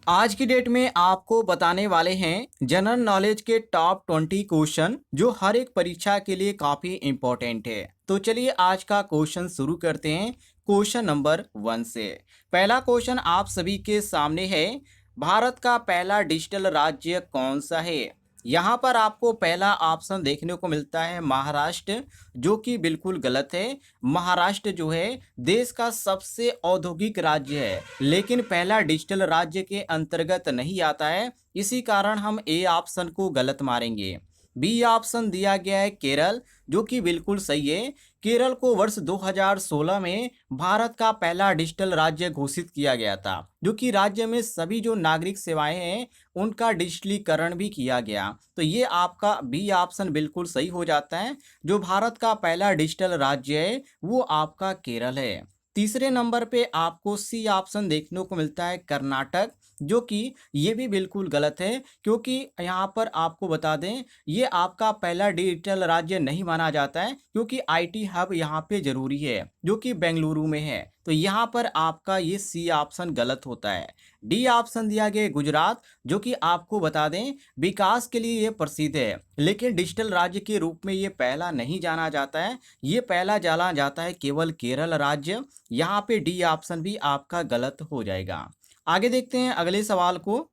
आज की डेट में आपको बताने वाले हैं जनरल नॉलेज के टॉप 20 क्वेश्चन जो हर एक परीक्षा के लिए काफी इंपॉर्टेंट है। तो चलिए आज का क्वेश्चन शुरू करते हैं क्वेश्चन नंबर 1 से। पहला क्वेश्चन आप सभी के सामने है, भारत का पहला डिजिटल राज्य कौन सा है। यहाँ पर आपको पहला ऑप्शन देखने को मिलता है महाराष्ट्र, जो कि बिल्कुल गलत है। महाराष्ट्र जो है देश का सबसे औद्योगिक राज्य है, लेकिन पहला डिजिटल राज्य के अंतर्गत नहीं आता है। इसी कारण हम ए ऑप्शन को गलत मारेंगे। बी ऑप्शन दिया गया है केरल, जो कि बिल्कुल सही है। केरल को वर्ष 2016 में भारत का पहला डिजिटल राज्य घोषित किया गया था, जो कि राज्य में सभी जो नागरिक सेवाएं हैं उनका डिजिटलीकरण भी किया गया। तो ये आपका बी ऑप्शन बिल्कुल सही हो जाता है। जो भारत का पहला डिजिटल राज्य है वो आपका केरल है। तीसरे नंबर पे आपको सी ऑप्शन देखने को मिलता है कर्नाटक, जो कि ये भी बिल्कुल गलत है, क्योंकि यहाँ पर आपको बता दें ये आपका पहला डिजिटल राज्य नहीं माना जाता है, क्योंकि आईटी हब यहाँ पे जरूरी है जो कि बेंगलुरु में है। तो यहाँ पर आपका ये सी ऑप्शन गलत होता है। डी ऑप्शन दिया गया गुजरात, जो कि आपको बता दें विकास के लिए ये प्रसिद्ध है, लेकिन डिजिटल राज्य के रूप में ये पहला नहीं जाना जाता है। ये पहला जाना जाता है केवल केरल राज्य। यहाँ पे डी ऑप्शन भी आपका गलत हो जाएगा। आगे देखते हैं अगले सवाल को।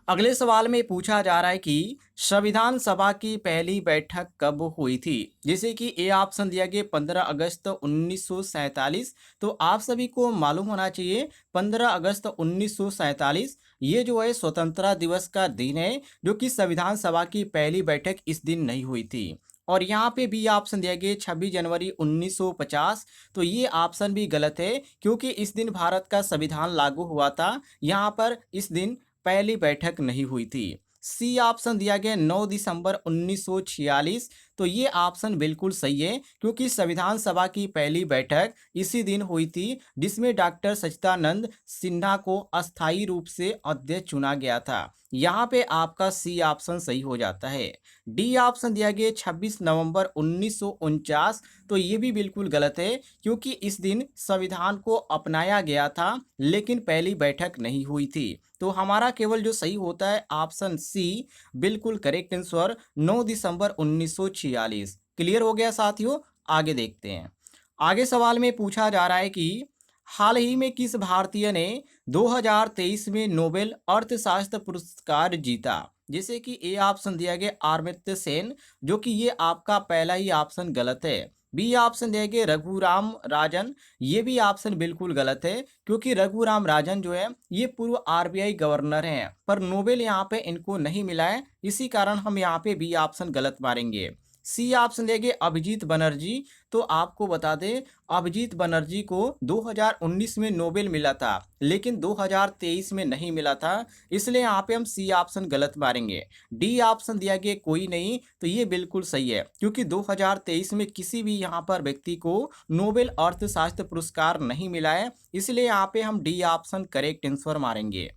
अगले सवाल में पूछा जा रहा है कि संविधान सभा की पहली बैठक कब हुई थी। जैसे कि ए ऑप्शन दिया गया 15 अगस्त 1947। तो आप सभी को मालूम होना चाहिए 15 अगस्त 1947 ये जो है स्वतंत्रता दिवस का दिन है, जो कि संविधान सभा की पहली बैठक इस दिन नहीं हुई थी। और यहाँ पे भी ऑप्शन दिया गया 26 जनवरी 1950। तो ये ऑप्शन भी गलत है, क्योंकि इस दिन भारत का संविधान लागू हुआ था। यहाँ पर इस दिन पहली बैठक नहीं हुई थी। सी ऑप्शन दिया गया 9 दिसंबर 1946। तो ये ऑप्शन बिल्कुल सही है, क्योंकि संविधान सभा की पहली बैठक इसी दिन हुई थी, जिसमें डॉक्टर सच्चिदानंद सिन्हा को अस्थायी रूप से अध्यक्ष चुना गया था। यहाँ पे आपका सी ऑप्शन सही हो जाता है। डी ऑप्शन दिया गया 26 नवंबर 1949। तो ये भी बिल्कुल गलत है, क्योंकि इस दिन संविधान को अपनाया गया था, लेकिन पहली बैठक नहीं हुई थी। तो हमारा केवल जो सही होता है ऑप्शन सी बिल्कुल करेक्ट आंसर 9 दिसंबर 1946। क्लियर हो गया साथियों। आगे देखते हैं। आगे सवाल में पूछा जा रहा है कि हाल ही में किस भारतीय ने 2023 में नोबेल अर्थशास्त्र पुरस्कार जीता। जैसे कि ए ऑप्शन दिया गया अमर्त्य सेन, जो कि ये आपका पहला ही ऑप्शन गलत है। बी ऑप्शन दिया गया रघुराम राजन, ये भी ऑप्शन बिल्कुल गलत है, क्योंकि रघुराम राजन जो है ये पूर्व आरबीआई गवर्नर हैं, पर नोबेल यहाँ पे इनको नहीं मिला है। इसी कारण हम यहाँ पे बी ऑप्शन गलत मारेंगे। सी ऑप्शन देंगे अभिजीत बनर्जी। तो आपको बता दें अभिजीत बनर्जी को 2019 में नोबेल मिला था, लेकिन 2023 में नहीं मिला था, इसलिए यहाँ पे हम सी ऑप्शन गलत मारेंगे। डी ऑप्शन दिया गया कोई नहीं। तो ये बिल्कुल सही है, क्योंकि 2023 में किसी भी यहाँ पर व्यक्ति को नोबेल अर्थशास्त्र पुरस्कार नहीं मिला है, इसलिए यहाँ पे हम डी ऑप्शन करेक्ट आंसर मारेंगे।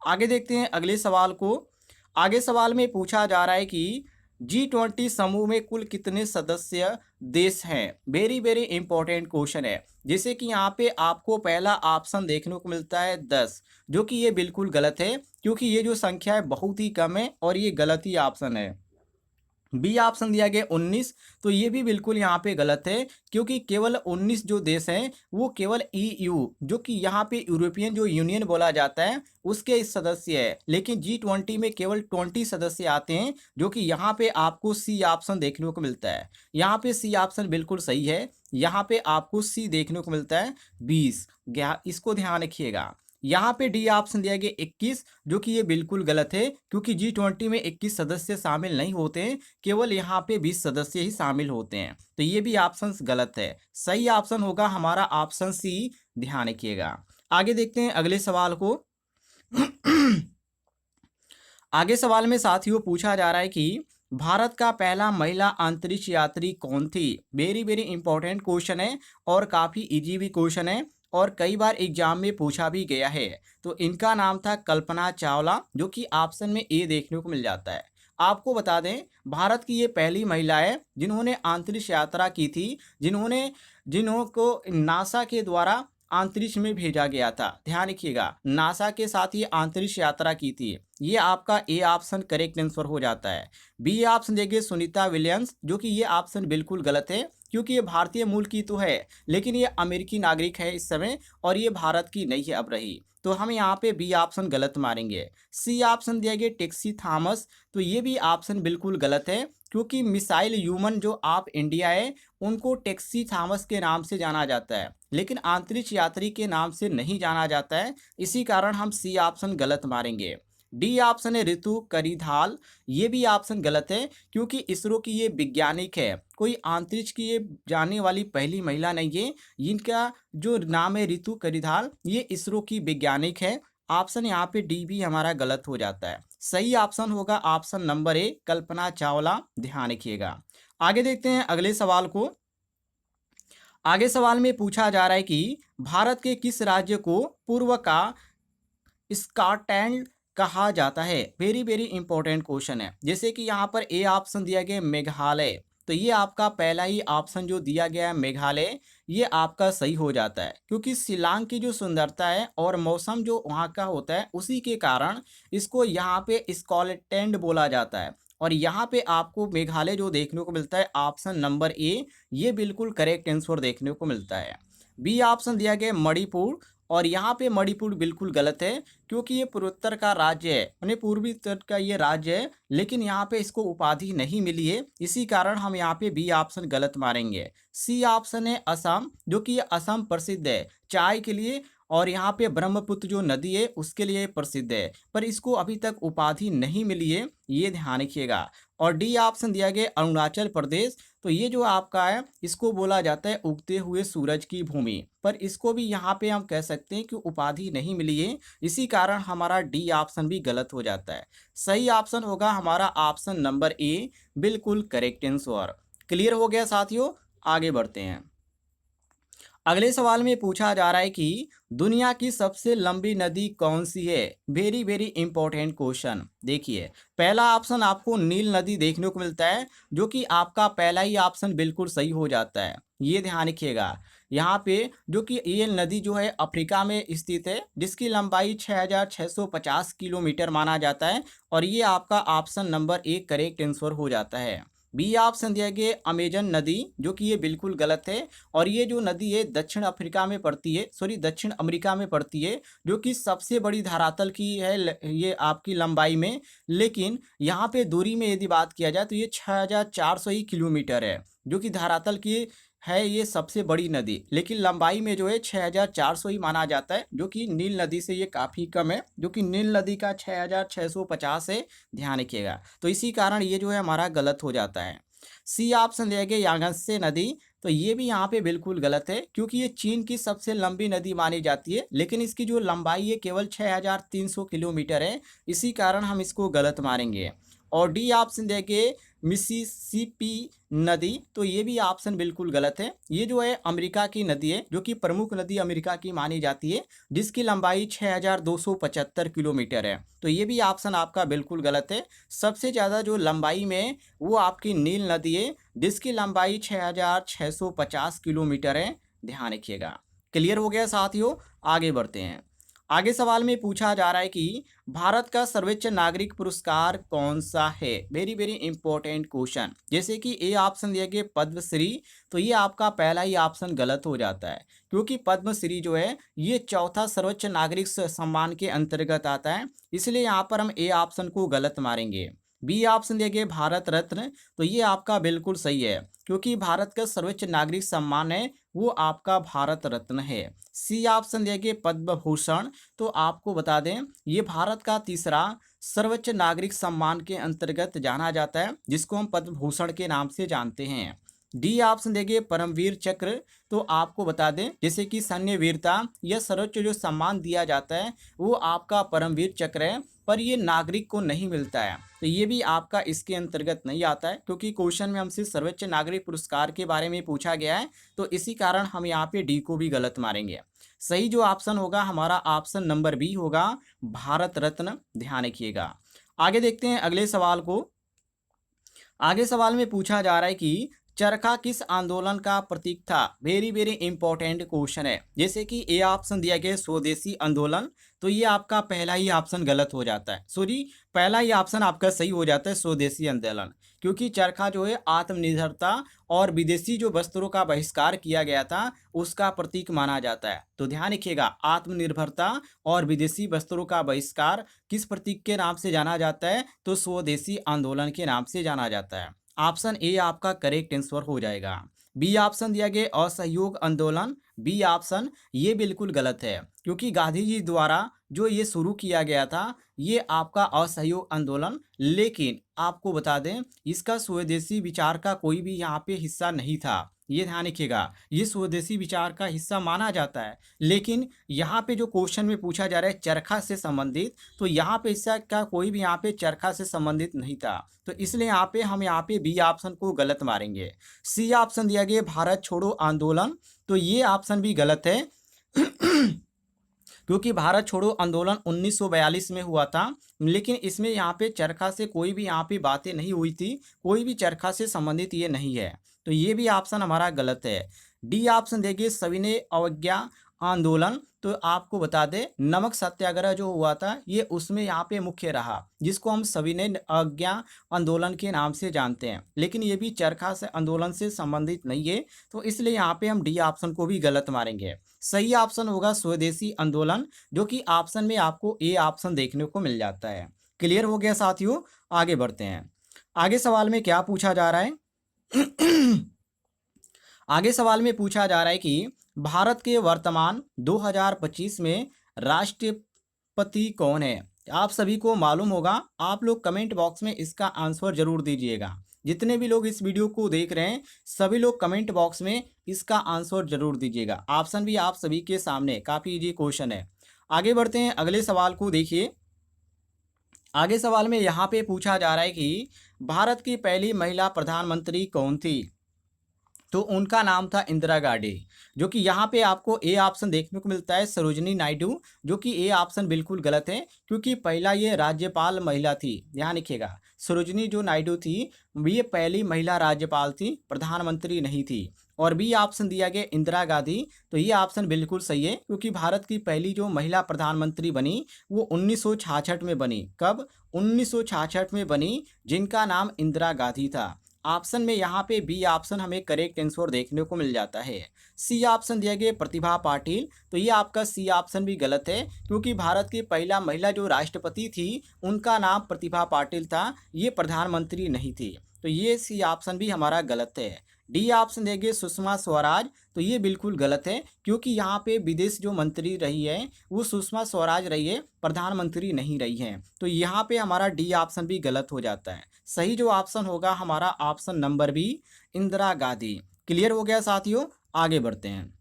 आगे देखते हैं अगले सवाल को। आगे सवाल में पूछा जा रहा है कि G20 समूह में कुल कितने सदस्य देश हैं। वेरी वेरी इंपॉर्टेंट क्वेश्चन है। जैसे कि यहाँ पे आपको पहला ऑप्शन देखने को मिलता है 10, जो कि ये बिल्कुल गलत है, क्योंकि ये जो संख्या है बहुत ही कम है और ये गलत ही ऑप्शन है। बी ऑप्शन दिया गया 19। तो ये भी बिल्कुल यहाँ पे गलत है, क्योंकि केवल 19 जो देश हैं वो केवल ईयू, जो कि यहाँ पे यूरोपियन जो यूनियन बोला जाता है, उसके सदस्य है। लेकिन G20 में केवल 20 सदस्य आते हैं, जो कि यहाँ पे आपको सी ऑप्शन देखने को मिलता है। यहाँ पे सी ऑप्शन बिल्कुल सही है। यहाँ पे आपको सी देखने को मिलता है 20। इसको ध्यान रखिएगा। यहाँ पे डी ऑप्शन दिया गया 21, जो कि ये बिल्कुल गलत है, क्योंकि G20 में 21 सदस्य शामिल नहीं होते हैं, केवल यहाँ पे 20 सदस्य ही शामिल होते हैं। तो ये भी ऑप्शन गलत है। सही ऑप्शन होगा हमारा ऑप्शन सी। ध्यान रखिएगा। आगे देखते हैं अगले सवाल को। आगे सवाल में साथियों पूछा जा रहा है कि भारत का पहला महिला अंतरिक्ष यात्री कौन थी। वेरी वेरी इंपॉर्टेंट क्वेश्चन है और काफी इजी भी क्वेश्चन है, और कई बार एग्जाम में पूछा भी गया है। तो इनका नाम था कल्पना चावला, जो कि ऑप्शन में ए देखने को मिल जाता है। आपको बता दें भारत की ये पहली महिला है जिन्होंने अंतरिक्ष यात्रा की थी, जिन्होंने जिन्हों को नासा के द्वारा अंतरिक्ष में भेजा गया था? ध्यान रखिएगा, नासा के साथ ये अंतरिक्ष यात्रा की थी। ये आपका ए ऑप्शन करेक्ट आंसर हो जाता है। बी ऑप्शन देखिए सुनीता विलियम्स, जो कि ये ऑप्शन बिल्कुल गलत है, क्योंकि ये भारतीय मूल की तो है लेकिन ये अमेरिकी नागरिक है इस समय, और ये भारत की नहीं है अब रही। तो हम यहाँ पे बी ऑप्शन गलत मारेंगे। सी ऑप्शन दिया गया टेक्सी थॉमस, तो ये भी ऑप्शन बिल्कुल गलत है, क्योंकि मिसाइल ह्यूमन जो आप इंडिया है उनको टेक्सी थॉमस के नाम से जाना जाता है, लेकिन अंतरिक्ष यात्री के नाम से नहीं जाना जाता है। इसी कारण हम सी ऑप्शन गलत मारेंगे। डी ऑप्शन है ऋतु करिधाल, ये भी ऑप्शन गलत है, क्योंकि इसरो की ये वैज्ञानिक है, कोई अंतरिक्ष की ये जाने वाली पहली महिला नहीं है। इनका जो नाम है ऋतु करिधाल, ये इसरो की वैज्ञानिक है। ऑप्शन यहाँ पे डी भी हमारा गलत हो जाता है। सही ऑप्शन होगा option number A Kalpana Chawla, ध्यान रखिएगा। आगे देखते हैं अगले सवाल को। आगे सवाल में पूछा जा रहा है कि भारत के किस राज्य को पूर्व का स्कॉटलैंड कहा जाता है? वेरी वेरी इंपॉर्टेंट क्वेश्चन है। जैसे कि यहाँ पर ए ऑप्शन दिया गया मेघालय, तो ये आपका पहला ही ऑप्शन जो दिया गया है मेघालय, ये आपका सही हो जाता है, क्योंकि शिलांग की जो सुंदरता है और मौसम जो वहाँ का होता है उसी के कारण इसको यहाँ पे स्कॉटलैंड बोला जाता है। और यहाँ पे आपको मेघालय जो देखने को मिलता है ऑप्शन नंबर ए, ये बिल्कुल करेक्ट आंसर देखने को मिलता है। बी ऑप्शन दिया गया मणिपुर, और यहाँ पे मणिपुर बिल्कुल गलत है, क्योंकि ये पूर्वोत्तर का राज्य है, यानी पूर्वी तट का ये राज्य है, लेकिन यहाँ पे इसको उपाधि नहीं मिली है। इसी कारण हम यहाँ पे बी ऑप्शन गलत मारेंगे। सी ऑप्शन है असम, जो कि असम प्रसिद्ध है चाय के लिए, और यहाँ पे ब्रह्मपुत्र जो नदी है उसके लिए प्रसिद्ध है, पर इसको अभी तक उपाधि नहीं मिली है, ये ध्यान रखिएगा। और डी ऑप्शन दिया गया अरुणाचल प्रदेश, तो ये जो आपका है इसको बोला जाता है उगते हुए सूरज की भूमि, पर इसको भी यहाँ पे हम कह सकते हैं कि उपाधि नहीं मिली है। इसी कारण हमारा डी ऑप्शन भी गलत हो जाता है। सही ऑप्शन होगा हमारा ऑप्शन नंबर ए, बिल्कुल करेक्ट आंसर। क्लियर हो गया साथियों, आगे बढ़ते हैं। अगले सवाल में पूछा जा रहा है कि दुनिया की सबसे लंबी नदी कौन सी है? Very very important question. देखिए, पहला ऑप्शन आपको नील नदी देखने को मिलता है, जो कि आपका पहला ही ऑप्शन बिल्कुल सही हो जाता है। ये ध्यान रखिएगा, यहाँ पे जो कि ये नदी जो है अफ्रीका में स्थित है, जिसकी लंबाई 6650 किलोमीटर माना जाता है, और ये आपका ऑप्शन नंबर एक करेक्ट आंसर हो जाता है। बी ऑप्शन दिया गया अमेजन नदी, जो कि ये बिल्कुल गलत है, और ये जो नदी है दक्षिण अफ्रीका में पड़ती है, सॉरी दक्षिण अमेरिका में पड़ती है, जो कि सबसे बड़ी धरातल की है ये आपकी लंबाई में। लेकिन यहाँ पे दूरी में यदि बात किया जाए तो ये 6400 ही किलोमीटर है, जो कि धरातल की है ये सबसे बड़ी नदी, लेकिन लंबाई में जो है 6400 ही माना जाता है, जो कि नील नदी से ये काफ़ी कम है, जो कि नील नदी का 6650 है, ध्यान रखिएगा। तो इसी कारण ये जो है हमारा गलत हो जाता है। सी ऑप्शन दिया गया यांगत्से नदी, तो ये भी यहाँ पे बिल्कुल गलत है, क्योंकि ये चीन की सबसे लंबी नदी मानी जाती है, लेकिन इसकी जो लंबाई है केवल 6300 किलोमीटर है, इसी कारण हम इसको गलत मारेंगे। और डी ऑप्शन देंगे मिसिसिपी नदी, तो ये भी ऑप्शन बिल्कुल गलत है। ये जो है अमेरिका की नदी है, जो कि प्रमुख नदी अमेरिका की मानी जाती है, जिसकी लंबाई 6275 किलोमीटर है, तो ये भी ऑप्शन आपका बिल्कुल गलत है। सबसे ज़्यादा जो लंबाई में वो आपकी नील नदी है, जिसकी लंबाई 6650 किलोमीटर है, ध्यान रखिएगा। क्लियर हो गया साथियों, आगे बढ़ते हैं। आगे सवाल में पूछा जा रहा है कि भारत का सर्वोच्च नागरिक पुरस्कार कौन सा है? Very very important question. जैसे कि ए ऑप्शन दिया गया पद्मश्री, तो ये आपका पहला ही ऑप्शन गलत हो जाता है, क्योंकि पद्मश्री जो है ये चौथा सर्वोच्च नागरिक सम्मान के अंतर्गत आता है, इसलिए यहाँ पर हम ए ऑप्शन को गलत मारेंगे। बी ऑप्शन दिया गया भारत रत्न, तो ये आपका बिल्कुल सही है, क्योंकि भारत का सर्वोच्च नागरिक सम्मान है वो आपका भारत रत्न है। सी ऑप्शन दिया गया पद्म भूषण, तो आपको बता दें ये भारत का तीसरा सर्वोच्च नागरिक सम्मान के अंतर्गत जाना जाता है, जिसको हम पद्म भूषण के नाम से जानते हैं। डी ऑप्शन देंगे परमवीर चक्र, तो आपको बता दें जैसे कि सैन्य वीरता या सर्वोच्च जो सम्मान दिया जाता है वो आपका परमवीर चक्र है, पर ये नागरिक को नहीं मिलता है, तो ये भी आपका इसके अंतर्गत नहीं आता है, क्योंकि क्वेश्चन में हमसे सर्वोच्च नागरिक पुरस्कार के बारे में पूछा गया है, तो इसी कारण हम यहाँ पे डी को भी गलत मारेंगे। सही जो ऑप्शन होगा हमारा ऑप्शन नंबर बी होगा, भारत रत्न, ध्यान रखिएगा। आगे देखते हैं अगले सवाल को। आगे सवाल में पूछा जा रहा है कि चरखा किस आंदोलन का प्रतीक था? वेरी वेरी इंपॉर्टेंट क्वेश्चन है। जैसे कि ए ऑप्शन दिया गया स्वदेशी आंदोलन, तो ये आपका पहला ही ऑप्शन गलत हो जाता है। सॉरी, पहला ही ऑप्शन आपका सही हो जाता है, स्वदेशी आंदोलन। क्योंकि चरखा जो है आत्मनिर्भरता और विदेशी जो वस्त्रों का बहिष्कार किया गया था उसका प्रतीक माना जाता है। तो ध्यान रखिएगा, आत्मनिर्भरता और विदेशी वस्त्रों का बहिष्कार किस प्रतीक के नाम से जाना जाता है? तो स्वदेशी आंदोलन के नाम से जाना जाता है। ऑप्शन ए आपका करेक्ट आंसर हो जाएगा। बी ऑप्शन दिया गया असहयोग आंदोलन, बी ऑप्शन ये बिल्कुल गलत है, क्योंकि गांधी जी द्वारा जो ये शुरू किया गया था ये आपका असहयोग आंदोलन, लेकिन आपको बता दें इसका स्वदेशी विचार का कोई भी यहाँ पे हिस्सा नहीं था। ये ध्यान रखिएगा, ये स्वदेशी विचार का हिस्सा माना जाता है, लेकिन यहाँ पे जो क्वेश्चन में पूछा जा रहा है चरखा से संबंधित, तो यहाँ पे इसका का कोई भी यहाँ पे चरखा से संबंधित नहीं था। तो इसलिए हम यहाँ पे बी ऑप्शन को गलत मारेंगे। सी ऑप्शन दिया गया भारत छोड़ो आंदोलन, तो ये ऑप्शन भी गलत है क्योंकि भारत छोड़ो आंदोलन 1942 में हुआ था, लेकिन इसमें यहाँ पे चरखा से कोई भी यहाँ पे बातें नहीं हुई थी, कोई भी चरखा से संबंधित ये नहीं है। तो ये भी ऑप्शन हमारा गलत है। डी ऑप्शन देंगे सविनय अवज्ञा आंदोलन, तो आपको बता दें नमक सत्याग्रह जो हुआ था ये उसमें यहाँ पे मुख्य रहा, जिसको हम सविनय अवज्ञा आंदोलन के नाम से जानते हैं, लेकिन ये भी चरखा से आंदोलन से संबंधित नहीं है। तो इसलिए यहाँ पे हम डी ऑप्शन को भी गलत मारेंगे। सही ऑप्शन होगा स्वदेशी आंदोलन, जो कि ऑप्शन में आपको ए ऑप्शन देखने को मिल जाता है। क्लियर हो गया साथियों, आगे बढ़ते हैं। आगे सवाल में क्या पूछा जा रहा है आगे सवाल में पूछा जा रहा है कि भारत के वर्तमान 2025 में राष्ट्रपति कौन है? आप सभी को मालूम होगा, आप लोग कमेंट बॉक्स में इसका आंसर जरूर दीजिएगा। जितने भी लोग इस वीडियो को देख रहे हैं सभी लोग कमेंट बॉक्स में इसका आंसर जरूर दीजिएगा। ऑप्शन भी आप सभी के सामने, काफ़ी इजी क्वेश्चन है। आगे बढ़ते हैं, अगले सवाल को देखिए। आगे सवाल में यहाँ पे पूछा जा रहा है कि भारत की पहली महिला प्रधानमंत्री कौन थी? तो उनका नाम था इंदिरा गांधी, जो कि यहाँ पे आपको ए ऑप्शन देखने को मिलता है सरोजिनी नायडू, जो कि ए ऑप्शन बिल्कुल गलत है, क्योंकि पहला ये राज्यपाल महिला थी। ध्यान रखिएगा, सरोजिनी जो नायडू थी ये पहली महिला राज्यपाल थी, प्रधानमंत्री नहीं थी। और बी ऑप्शन दिया गया इंदिरा गांधी, तो ये ऑप्शन बिल्कुल सही है, क्योंकि भारत की पहली जो महिला प्रधानमंत्री बनी वो 1966 में बनी। कब? 1966 में बनी, जिनका नाम इंदिरा गांधी था। ऑप्शन में यहाँ पे बी ऑप्शन हमें करेक्ट आंसर देखने को मिल जाता है। सी ऑप्शन दिया गया प्रतिभा पाटिल, तो ये आपका सी ऑप्शन भी गलत है, क्योंकि भारत की पहला महिला जो राष्ट्रपति थी उनका नाम प्रतिभा पाटिल था, ये प्रधानमंत्री नहीं थी। तो ये सी ऑप्शन भी हमारा गलत है। डी ऑप्शन देंगे सुषमा स्वराज, तो ये बिल्कुल गलत है, क्योंकि यहाँ पे विदेश जो मंत्री रही है वो सुषमा स्वराज रही है, प्रधानमंत्री नहीं रही है। तो यहाँ पे हमारा डी ऑप्शन भी गलत हो जाता है। सही जो ऑप्शन होगा हमारा option number B, Indira Gandhi. Clear हो गया साथियों, आगे बढ़ते हैं।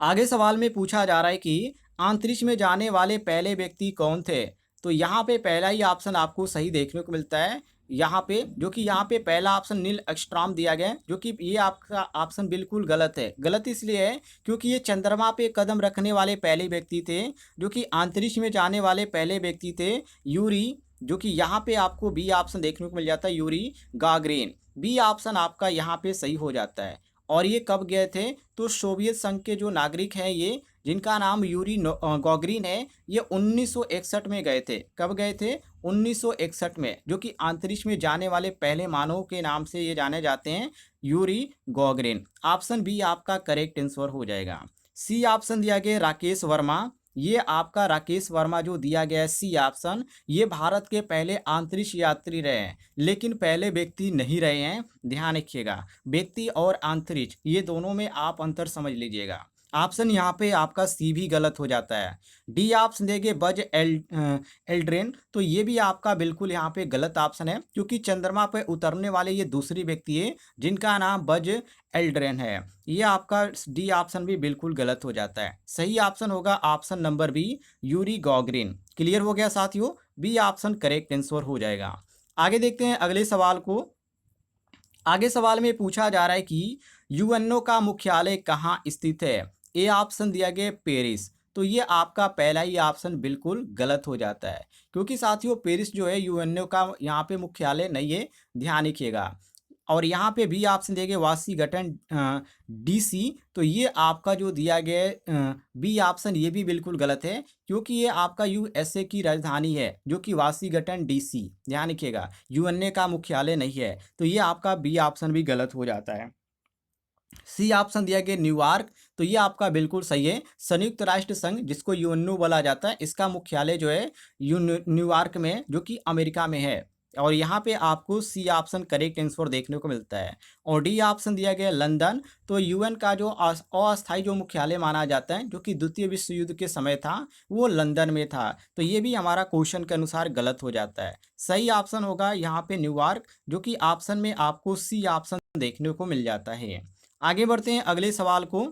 आगे सवाल में पूछा जा रहा है कि अंतरिक्ष में जाने वाले पहले व्यक्ति कौन थे? तो यहाँ पे पहला ही ऑप्शन आपको सही देखने को मिलता है यहाँ पे, जो कि यहाँ पे पहला ऑप्शन नील आर्मस्ट्रांग दिया गया है, जो कि ये आपका ऑप्शन बिल्कुल गलत है। गलत इसलिए है क्योंकि ये चंद्रमा पे कदम रखने वाले पहले व्यक्ति थे, जो कि अंतरिक्ष में जाने वाले पहले व्यक्ति थे यूरी, जो कि यहाँ पे आपको बी ऑप्शन देखने को मिल जाता है, यूरी गागरिन। बी ऑप्शन आपका यहाँ पे सही हो जाता है। और ये कब गए थे? तो सोवियत संघ के जो नागरिक हैं ये, जिनका नाम यूरी गागरिन है, ये 1961 में गए थे। कब गए थे? 1961 में, जो कि अंतरिक्ष में जाने वाले पहले मानव के नाम से ये जाने जाते हैं, यूरी गागरिन। ऑप्शन बी आपका करेक्ट आंसर हो जाएगा। सी ऑप्शन दिया गया राकेश वर्मा, ये आपका राकेश वर्मा जो दिया गया है सी ऑप्शन, ये भारत के पहले अंतरिक्ष यात्री रहे हैं, लेकिन पहले व्यक्ति नहीं रहे हैं। ध्यान रखिएगा, व्यक्ति और अंतरिक्ष ये दोनों में आप अंतर समझ लीजिएगा। ऑप्शन यहाँ पे आपका सी भी गलत हो जाता है। डी ऑप्शन देंगे बज एल्ड्रिन, तो ये भी आपका बिल्कुल यहाँ पे गलत ऑप्शन है, क्योंकि चंद्रमा पे उतरने वाले ये दूसरी व्यक्ति है जिनका नाम बज एल्ड्रिन है। ये आपका डी ऑप्शन भी बिल्कुल गलत हो जाता है। सही ऑप्शन होगा option number B, Yuri Gagarin. Clear हो गया साथियों, बी ऑप्शन करेक्ट आंसर हो जाएगा। आगे देखते हैं अगले सवाल को। आगे सवाल में पूछा जा रहा है कि यूएनओ का मुख्यालय कहाँ स्थित है? ए ऑप्शन दिया गया पेरिस, तो ये आपका पहला ही ऑप्शन बिल्कुल गलत हो जाता है, क्योंकि साथियों पेरिस जो है यूएनओ का यहाँ पे मुख्यालय नहीं है। ध्यान रखिएगा, और यहाँ पे बी ऑप्शन दिया गया वाशिंगटन डीसी। तो ये आपका जो दिया गया है बी ऑप्शन ये भी बिल्कुल गलत है, क्योंकि ये आपका यूएसए की राजधानी है जो कि वाशिंगटन डीसी, ध्यान रखिएगा, यूएनए का मुख्यालय नहीं है। तो ये आपका बी ऑप्शन भी गलत हो जाता है। सी ऑप्शन दिया गया न्यूयॉर्क। तो ये आपका बिल्कुल सही है। संयुक्त राष्ट्र संघ जिसको यूएनओ बोला जाता है, इसका मुख्यालय जो है न्यूयॉर्क में, जो कि अमेरिका में है। और यहाँ पे आपको सी ऑप्शन करेक्ट आंसर देखने को मिलता है। और डी ऑप्शन दिया गया लंदन। तो यूएन का जो अस्थायी जो मुख्यालय माना जाता है, जो कि द्वितीय विश्व युद्ध के समय था, वो लंदन में था। तो ये भी हमारा क्वेश्चन के अनुसार गलत हो जाता है। सही ऑप्शन होगा यहाँ पे न्यूयॉर्क, जो कि ऑप्शन में आपको सी ऑप्शन देखने को मिल जाता है। आगे बढ़ते हैं अगले सवाल को।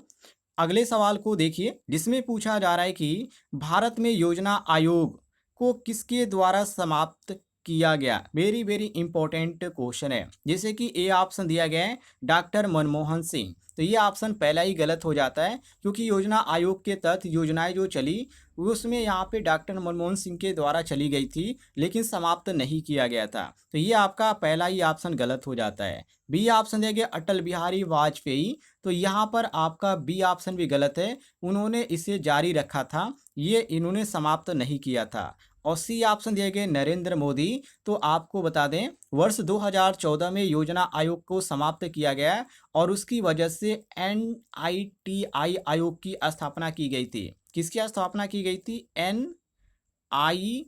अगले सवाल को देखिए, जिसमें पूछा जा रहा है कि भारत में योजना आयोग को किसके द्वारा समाप्त किया गया। वेरी वेरी इंपॉर्टेंट क्वेश्चन है। जैसे कि ए ऑप्शन दिया गया है डॉक्टर मनमोहन सिंह। तो ये ऑप्शन पहला ही गलत हो जाता है, क्योंकि योजना आयोग के तहत योजनाएं जो चली उसमें यहाँ पे डॉक्टर मनमोहन सिंह के द्वारा चली गई थी, लेकिन समाप्त नहीं किया गया था। तो ये आपका पहला ही ऑप्शन गलत हो जाता है। बी ऑप्शन दिया गया अटल बिहारी वाजपेयी। तो यहाँ पर आपका बी ऑप्शन भी गलत है, उन्होंने इसे जारी रखा था, ये इन्होंने समाप्त नहीं किया था। और सी ऑप्शन दिए गए नरेंद्र मोदी। तो आपको बता दें, वर्ष 2014 में योजना आयोग को समाप्त किया गया और उसकी वजह से NITI आयोग की स्थापना की गई थी। किसकी स्थापना की गई थी? NITI,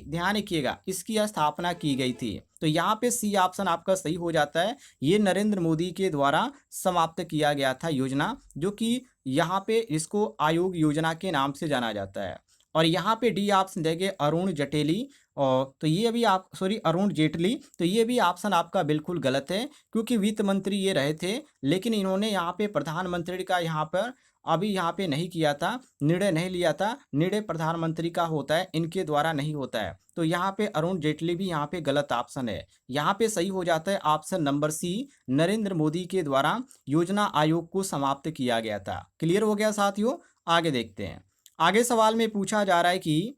ध्यान रखिएगा, इसकी स्थापना की गई थी। तो यहाँ पे सी ऑप्शन आपका सही हो जाता है। ये नरेंद्र मोदी के द्वारा समाप्त किया गया था योजना, जो कि यहाँ पे इसको आयोग योजना के नाम से जाना जाता है। और यहाँ पे डी ऑप्शन देंगे अरुण जेटली। और तो ये भी आप अरुण जेटली। तो ये भी ऑप्शन आपका बिल्कुल गलत है, क्योंकि वित्त मंत्री ये रहे थे, लेकिन इन्होंने यहाँ पे प्रधानमंत्री का यहाँ पर अभी यहाँ पे नहीं किया था, निर्णय नहीं लिया था। निर्णय प्रधानमंत्री का होता है, इनके द्वारा नहीं होता है। तो यहाँ पे अरुण जेटली भी यहाँ पे गलत ऑप्शन है। यहाँ पे सही हो जाता है option number C, Narendra Modi के द्वारा योजना आयोग को समाप्त किया गया था। क्लियर हो गया साथियों? आगे देखते हैं। आगे सवाल में पूछा जा रहा है कि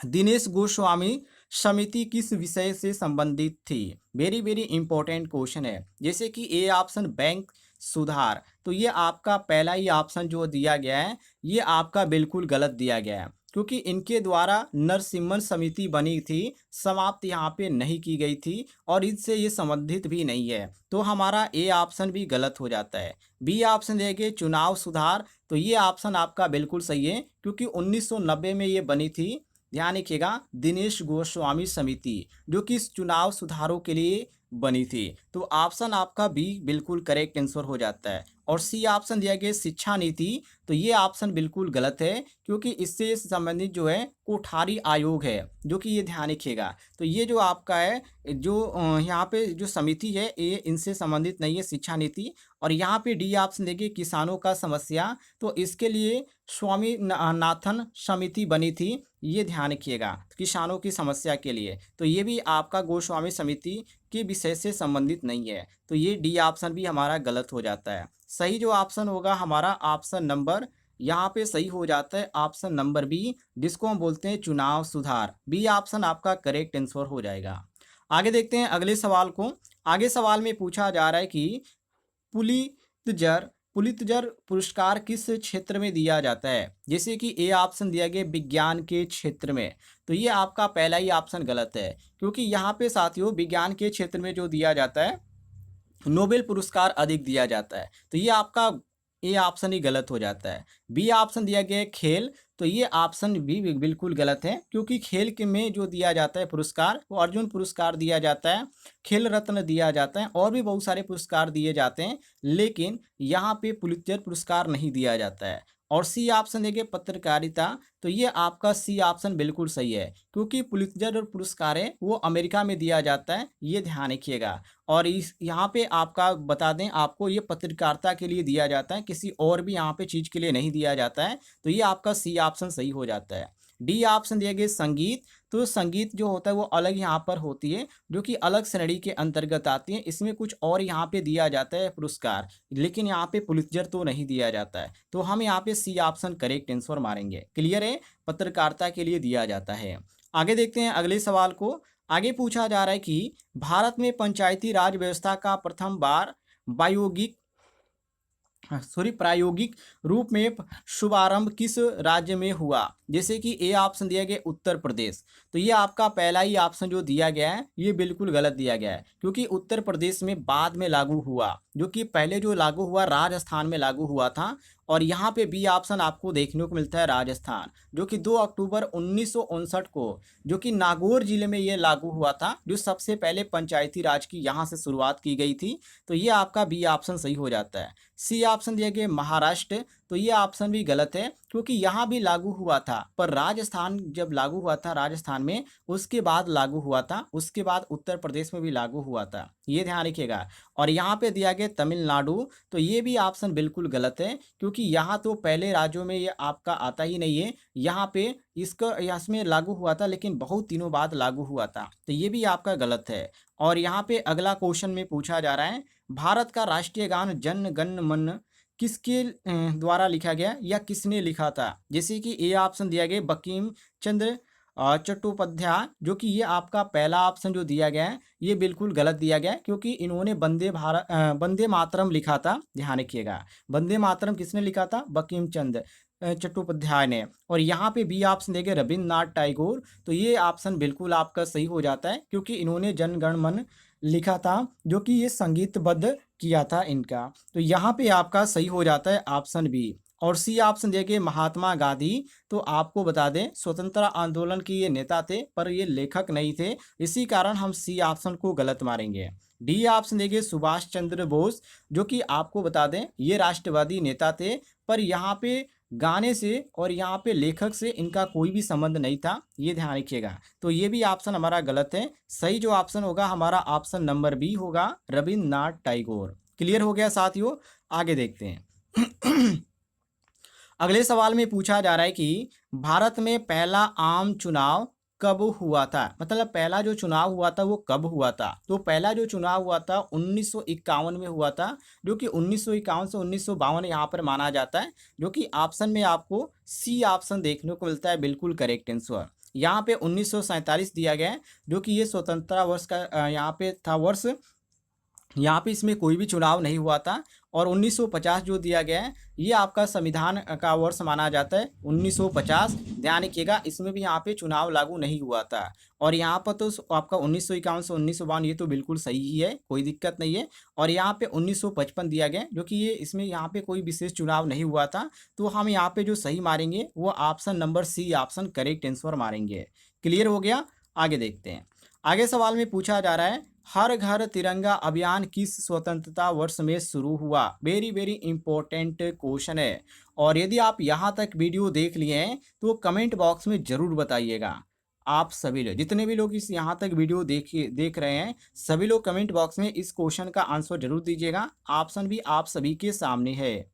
दिनेश गोस्वामी समिति किस विषय से संबंधित थी। वेरी वेरी इंपॉर्टेंट क्वेश्चन है। जैसे कि ए ऑप्शन बैंक सुधार। तो ये आपका पहला ही ऑप्शन जो दिया गया है, ये आपका बिल्कुल गलत दिया गया है, क्योंकि इनके द्वारा नरसिम्हन समिति बनी थी, समाप्त यहाँ पे नहीं की गई थी और इनसे ये संबंधित भी नहीं है। तो हमारा ए ऑप्शन भी गलत हो जाता है। बी ऑप्शन देंगे चुनाव सुधार। तो ये ऑप्शन आपका बिल्कुल सही है, क्योंकि 1990 में ये बनी थी। ध्यान रखिएगा, दिनेश गोस्वामी समिति, जो कि चुनाव सुधारों के लिए बनी थी। तो ऑप्शन आपका बी बिल्कुल करेक्ट आंसर हो जाता है। और सी ऑप्शन दिया गया शिक्षा नीति। तो ये ऑप्शन बिल्कुल गलत है, क्योंकि इससे संबंधित जो है कोठारी आयोग है, जो कि ये ध्यान रखिएगा। तो ये जो आपका है, जो यहाँ पे जो समिति है, ये इनसे संबंधित नहीं है, शिक्षा नीति। और यहाँ पे डी ऑप्शन देखिए किसानों का समस्या। तो इसके लिए स्वामी नाथन समिति बनी थी, ये ध्यान रखिएगा, किसानों की समस्या के लिए। तो ये भी आपका गोस्वामी समिति के विषय से संबंधित नहीं है। तो ये डी ऑप्शन भी हमारा गलत हो जाता है। सही जो ऑप्शन होगा हमारा ऑप्शन नंबर, यहाँ पे सही हो जाता है ऑप्शन नंबर बी, जिसको हम बोलते हैं चुनाव सुधार। बी ऑप्शन आपका करेक्ट आंसर हो जाएगा। आगे देखते हैं अगले सवाल को। आगे सवाल में पूछा जा रहा है कि पुलित्जर पुलित्जर पुरस्कार किस क्षेत्र में दिया जाता है। जैसे कि ए ऑप्शन दिया गया विज्ञान के क्षेत्र में। तो ये आपका पहला ही ऑप्शन गलत है, क्योंकि यहाँ पे साथियों विज्ञान के क्षेत्र में जो दिया जाता है, नोबेल पुरस्कार अधिक दिया जाता है। तो ये आपका ए ऑप्शन ही गलत हो जाता है। बी ऑप्शन दिया गया है खेल। तो ये ऑप्शन भी बिल्कुल गलत है, क्योंकि खेल के में जो दिया जाता है पुरस्कार, वो अर्जुन पुरस्कार दिया जाता है, खेल रत्न दिया जाता है, और भी बहुत सारे पुरस्कार दिए जाते हैं, लेकिन यहाँ पे पुलित्जर पुरस्कार नहीं दिया जाता है। और सी ऑप्शन देखिए पत्रकारिता। तो ये आपका सी ऑप्शन बिल्कुल सही है, क्योंकि पुलित्जर और पुरस्कार है वो अमेरिका में दिया जाता है, ये ध्यान रखिएगा। और इस यहाँ पे आपका बता दें, आपको ये पत्रकारिता के लिए दिया जाता है, किसी और भी यहाँ पे चीज़ के लिए नहीं दिया जाता है। तो ये आपका सी ऑप्शन सही हो जाता है। डी ऑप्शन दिया गया संगीत। तो संगीत जो होता है वो अलग यहाँ पर होती है, जो कि अलग श्रेणी के अंतर्गत आती है। इसमें कुछ और यहाँ पे दिया जाता है पुरस्कार, लेकिन यहाँ पे पुलित्जर तो नहीं दिया जाता है। तो हम यहाँ पे सी ऑप्शन करेक्ट आंसर मारेंगे। क्लियर है? पत्रकारिता के लिए दिया जाता है। आगे देखते हैं अगले सवाल को। आगे पूछा जा रहा है कि भारत में पंचायती राज व्यवस्था का प्रथम बार बायोगिक प्रायोगिक रूप में शुभारंभ किस राज्य में हुआ। जैसे कि ए ऑप्शन दिया गया उत्तर प्रदेश। तो ये आपका पहला ही ऑप्शन जो दिया गया है ये बिल्कुल गलत दिया गया है, क्योंकि उत्तर प्रदेश में बाद में लागू हुआ, जो कि पहले जो लागू हुआ राजस्थान में लागू हुआ था। और यहाँ पे बी ऑप्शन आपको देखने को मिलता है राजस्थान, जो कि 2 अक्टूबर 1959 को जो कि नागौर जिले में ये लागू हुआ था, जो सबसे पहले पंचायती राज की यहाँ से शुरुआत की गई थी। तो ये आपका बी ऑप्शन सही हो जाता है। सी ऑप्शन दिया गया महाराष्ट्र। तो ये ऑप्शन भी गलत है, क्योंकि यहाँ भी लागू हुआ था, पर राजस्थान जब लागू हुआ था राजस्थान में, उसके बाद लागू हुआ था, उसके बाद उत्तर प्रदेश में भी लागू हुआ था, ये ध्यान रखिएगा। और यहाँ पे दिया गया तमिलनाडु। तो ये भी ऑप्शन बिल्कुल गलत है, क्योंकि यहाँ तो पहले राज्यों में ये आपका आता ही नहीं है। यहाँ पे इसका इसमें लागू हुआ था, लेकिन बहुत दिनों बाद लागू हुआ था, तो ये भी आपका गलत है। और यहाँ पे अगला क्वेश्चन में पूछा जा रहा है, भारत का राष्ट्रीय गान जन गण मन किसके द्वारा लिखा गया या किसने लिखा था। जैसे कि ए ऑप्शन दिया गया बंकिम चंद्र चट्टोपाध्याय, जो कि ये आपका पहला ऑप्शन जो दिया गया है ये बिल्कुल गलत दिया गया है, क्योंकि इन्होंने वंदे मातरम लिखा था, ध्यान रखिएगा। वंदे मातरम किसने लिखा था, बंकिम चंद्र चट्टोपाध्याय ने। और यहाँ पे बी ऑप्शन देंगे रविन्द्रनाथ टैगोर। तो ये ऑप्शन बिल्कुल आपका सही हो जाता है, क्योंकि इन्होंने जन गण मन लिखा था, जो कि ये संगीतबद्ध किया था इनका। तो यहाँ पे आपका सही हो जाता है ऑप्शन बी। और सी ऑप्शन देखिए महात्मा गांधी। तो आपको बता दें स्वतंत्रता आंदोलन के ये नेता थे, पर ये लेखक नहीं थे, इसी कारण हम सी ऑप्शन को गलत मारेंगे। डी ऑप्शन देखिए सुभाष चंद्र बोस, जो कि आपको बता दें ये राष्ट्रवादी नेता थे, पर यहाँ पे गाने से और यहाँ पे लेखक से इनका कोई भी संबंध नहीं था, ये ध्यान रखिएगा। तो ये भी ऑप्शन हमारा गलत है। सही जो ऑप्शन होगा हमारा ऑप्शन नंबर बी होगा, रविन्द्रनाथ टैगोर। क्लियर हो गया साथियों, आगे देखते हैं। अगले सवाल में पूछा जा रहा है कि भारत में पहला आम चुनाव कब हुआ था। मतलब पहला जो चुनाव हुआ था वो कब हुआ था। तो पहला जो चुनाव हुआ था 1951 में हुआ था, जो कि 1951 से 1952 यहाँ पर माना जाता है, जो कि ऑप्शन में आपको सी ऑप्शन देखने को मिलता है बिल्कुल करेक्ट आंसर। यहाँ पे 1947 दिया गया है, जो कि ये स्वतंत्रता वर्ष का यहाँ पे था वर्ष। यहाँ पे इसमें कोई भी चुनाव नहीं हुआ था। और 1950 जो दिया गया है ये आपका संविधान का वर्ष माना जाता है 1950। ध्यान रखिएगा, इसमें भी यहाँ पे चुनाव लागू नहीं हुआ था। और यहाँ पर तो आपका 1951 से 1952 ये तो बिल्कुल सही ही है, कोई दिक्कत नहीं है। और यहाँ पे 1955 दिया गया, जो कि ये इसमें यहाँ पे कोई विशेष चुनाव नहीं हुआ था। तो हम यहाँ पे जो सही मारेंगे वो option number C option correct answer मारेंगे। क्लियर हो गया, आगे देखते हैं। आगे सवाल में पूछा जा रहा है, हर घर तिरंगा अभियान किस स्वतंत्रता वर्ष में शुरू हुआ। वेरी वेरी इंपॉर्टेंट क्वेश्चन है। और यदि आप यहाँ तक वीडियो देख लिए हैं तो कमेंट बॉक्स में ज़रूर बताइएगा। आप सभी लोग जितने भी लोग इस यहाँ तक वीडियो देख रहे हैं, सभी लोग कमेंट बॉक्स में इस क्वेश्चन का आंसर जरूर दीजिएगा। ऑप्शन भी आप सभी के सामने है।